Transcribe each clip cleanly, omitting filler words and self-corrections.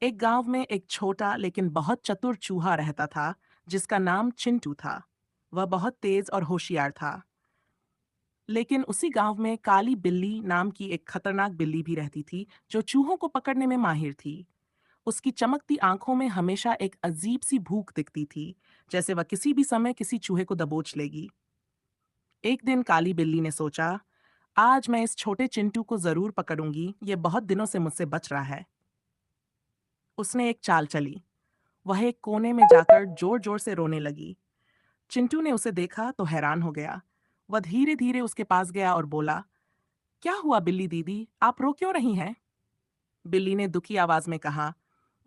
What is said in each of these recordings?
एक गांव में एक छोटा लेकिन बहुत चतुर चूहा रहता था, जिसका नाम चिंटू था। वह बहुत तेज और होशियार था। लेकिन उसी गांव में काली बिल्ली नाम की एक खतरनाक बिल्ली भी रहती थी, जो चूहों को पकड़ने में माहिर थी। उसकी चमकती आंखों में हमेशा एक अजीब सी भूख दिखती थी, जैसे वह किसी भी समय किसी चूहे को दबोच लेगी। एक दिन काली बिल्ली ने सोचा, आज मैं इस छोटे चिंटू को जरूर पकड़ूंगी, ये बहुत दिनों से मुझसे बच रहा है। उसने एक चाल चली। वह एक कोने में जाकर जोर जोर से रोने लगी। चिंटू ने उसे देखा तो हैरान हो गया। वह धीरे धीरे उसके पास गया और बोला, क्या हुआ बिल्ली दीदी, आप रो क्यों रही हैं? बिल्ली ने दुखी आवाज में कहा,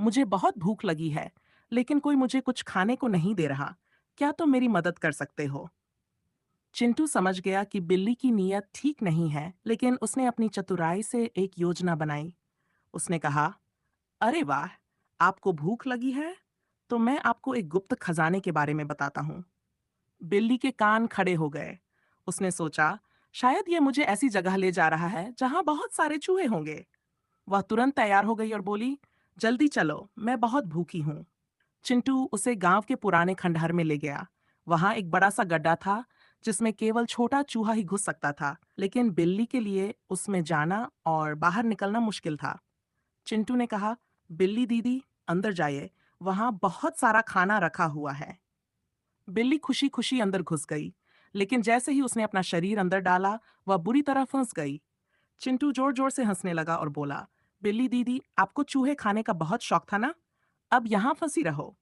मुझे बहुत भूख लगी है, लेकिन कोई मुझे कुछ खाने को नहीं दे रहा। क्या तुम मेरी मदद कर सकते हो? चिंटू समझ गया कि बिल्ली की नीयत ठीक नहीं है, लेकिन उसने अपनी चतुराई से एक योजना बनाई। उसने कहा, अरे वाह, आपको भूख लगी है? तो मैं आपको एक गुप्त खजाने के बारे में बताता हूँ। बिल्ली के कान खड़े हो गए। उसने सोचा, शायद ये मुझे ऐसी जगह ले जा रहा है जहां बहुत सारे चूहे होंगे। वह तुरंत तैयार हो गई और बोली, जल्दी चलो, मैं बहुत भूखी हूँ। चिंटू उसे गांव के पुराने खंडहर में ले गया। वहां एक बड़ा सा गड्ढा था, जिसमें केवल छोटा चूहा ही घुस सकता था, लेकिन बिल्ली के लिए उसमें जाना और बाहर निकलना मुश्किल था। चिंटू ने कहा, बिल्ली दीदी, अंदर जाइए, वहां बहुत सारा खाना रखा हुआ है। बिल्ली खुशी खुशी अंदर घुस गई, लेकिन जैसे ही उसने अपना शरीर अंदर डाला, वह बुरी तरह फंस गई। चिंटू जोर जोर से हंसने लगा और बोला, बिल्ली दीदी, आपको चूहे खाने का बहुत शौक था ना? अब यहाँ फंसी रहो।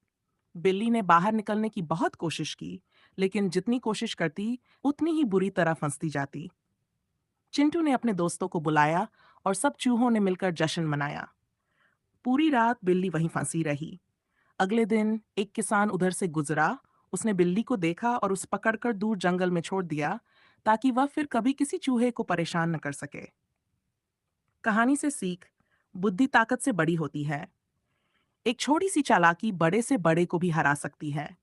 बिल्ली ने बाहर निकलने की बहुत कोशिश की, लेकिन जितनी कोशिश करती, उतनी ही बुरी तरह फंसती जाती। चिंटू ने अपने दोस्तों को बुलाया और सब चूहों ने मिलकर जश्न मनाया। पूरी रात बिल्ली वहीं फंसी रही। अगले दिन एक किसान उधर से गुजरा। उसने बिल्ली को देखा और उसे पकड़कर दूर जंगल में छोड़ दिया, ताकि वह फिर कभी किसी चूहे को परेशान न कर सके। कहानी से सीख, बुद्धि ताकत से बड़ी होती है। एक छोटी सी चालाकी बड़े से बड़े को भी हरा सकती है।